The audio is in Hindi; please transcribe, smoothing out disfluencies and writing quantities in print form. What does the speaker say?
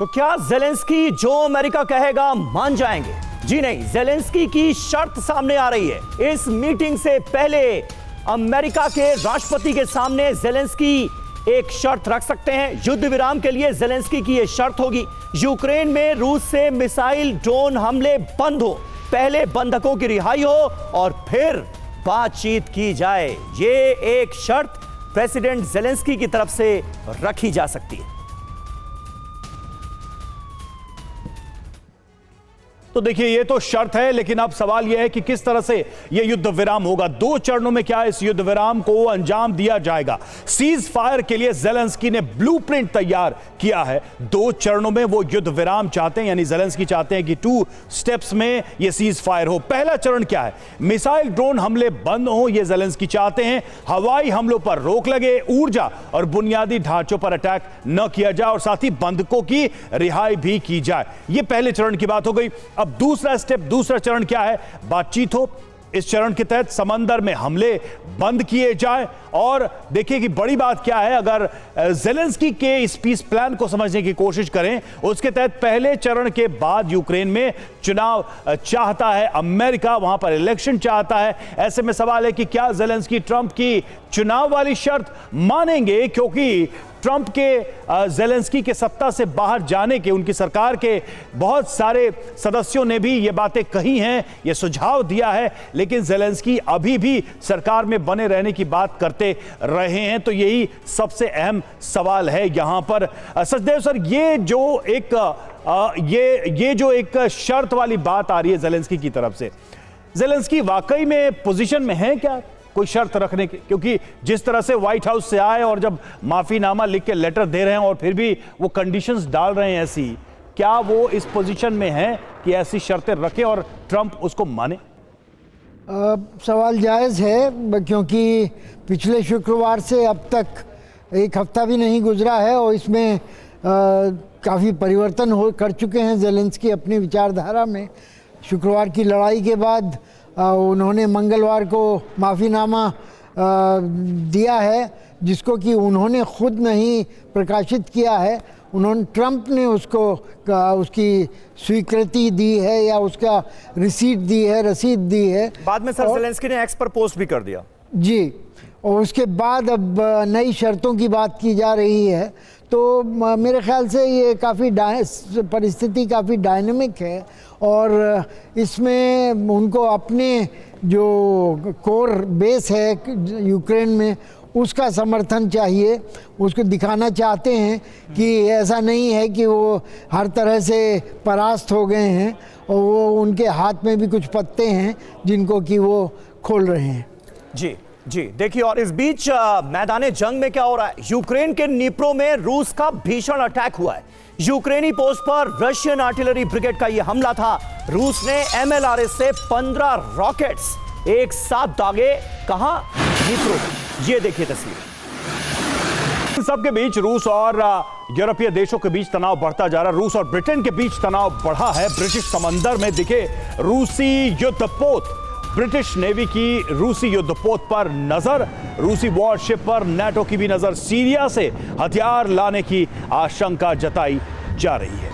तो क्या जेलेंस्की जो अमेरिका कहेगा मान जाएंगे? जी नहीं, जेलेंस्की की शर्त सामने आ रही है। इस मीटिंग से पहले अमेरिका के राष्ट्रपति के सामने जेलेंस्की एक शर्त रख सकते हैं। युद्ध विराम के लिए जेलेंस्की की यह शर्त होगी, यूक्रेन में रूस से मिसाइल ड्रोन हमले बंद हो, पहले बंधकों की रिहाई हो और फिर बातचीत की जाए। ये एक शर्त प्रेसिडेंट जेलेंस्की की तरफ से रखी जा सकती है। तो देखिए, ये तो शर्त है, लेकिन अब सवाल यह है कि किस तरह से यह युद्ध विराम होगा। 2 चरणों में क्या इस युद्ध विराम को अंजाम दिया जाएगा? सीज फायर के लिए जेलेंस्की ने ब्लूप्रिंट तैयार किया है। 2 चरणों में वो युद्ध विराम चाहते हैं, यानी जेलेंस्की चाहते हैं कि 2 स्टेप्स में यह सीज फायर हो। पहला चरण क्या है? मिसाइल ड्रोन हमले बंद हो, यह जेलेंस्की चाहते हैं। हवाई हमलों पर रोक लगे, ऊर्जा और बुनियादी ढांचों पर अटैक न किया जाए और साथ ही बंधकों की रिहाई भी की जाए। यह पहले चरण की बात हो गई। अब दूसरा स्टेप, दूसरा चरण क्या है? बातचीत हो। इस चरण के तहत समंदर में हमले बंद किए जाएं। और देखिए कि बड़ी बात क्या है, अगर जेलेंस्की के इस पीस प्लान को समझने की कोशिश करें, उसके तहत पहले चरण के बाद यूक्रेन में चुनाव चाहता है अमेरिका, वहां पर इलेक्शन चाहता है। ऐसे में सवाल है कि क्या जेलेंस्की ट्रंप की चुनाव वाली शर्त मानेंगे, क्योंकि ट्रंप के जेलेंस्की के सत्ता से बाहर जाने के, उनकी सरकार के बहुत सारे सदस्यों ने भी ये बातें कही हैं, ये सुझाव दिया है, लेकिन जेलेंस्की अभी भी सरकार में बने रहने की बात करते रहे हैं। तो यही सबसे अहम सवाल है यहां पर। सचदेव सर, ये जो एक शर्त वाली बात आ रही है जेलेंस्की की तरफ से, जेलेंस्की वाकई में पोजीशन में है क्या कोई शर्त रखने की? क्योंकि जिस तरह से व्हाइट हाउस से आए और जब माफीनामा लिख के लेटर दे रहे हैं और फिर भी वो कंडीशंस डाल रहे हैं ऐसी, क्या वो इस पोजीशन में है कि ऐसी शर्तें रखें और ट्रंप उसको माने? सवाल जायज़ है, क्योंकि पिछले शुक्रवार से अब तक 1 हफ्ता भी नहीं गुजरा है और इसमें काफ़ी परिवर्तन कर चुके हैं जेलेंस्की अपनी विचारधारा में। शुक्रवार की लड़ाई के बाद उन्होंने मंगलवार को माफ़ीनामा दिया है, जिसको कि उन्होंने खुद नहीं प्रकाशित किया है। उन्होंने, ट्रंप ने उसकी स्वीकृति दी है या उसका रसीद दी है। बाद में सर जेलेंस्की ने एक्स पर पोस्ट भी कर दिया जी। और उसके बाद अब नई शर्तों की बात की जा रही है। तो मेरे ख्याल से ये परिस्थिति काफ़ी डायनेमिक है और इसमें उनको अपने जो कोर बेस है यूक्रेन में, उसका समर्थन चाहिए। उसको दिखाना चाहते हैं कि ऐसा नहीं है कि वो हर तरह से परास्त हो गए हैं और वो उनके हाथ में भी कुछ पत्ते हैं जिनको कि वो खोल रहे हैं। जी जी, देखिए, और इस बीच मैदाने जंग में क्या हो रहा है? यूक्रेन के नीप्रो में रूस का भीषण अटैक हुआ है। यूक्रेनी पोस्ट पर रशियन आर्टिलरी ब्रिगेड का यह हमला था। रूस ने MLRS से 15 रॉकेट्स एक साथ दागे। कहां? नीप्रो में। ये देखिए तस्वीर। सबके बीच रूस और यूरोपीय देशों के बीच तनाव बढ़ता जा रहा है। रूस और ब्रिटेन के बीच तनाव बढ़ा है। ब्रिटिश समंदर में दिखे रूसी युद्धपोत, ब्रिटिश नेवी की रूसी युद्धपोत पर नजर, रूसी वॉरशिप पर नाटो की भी नजर। सीरिया से हथियार लाने की आशंका जताई जा रही है।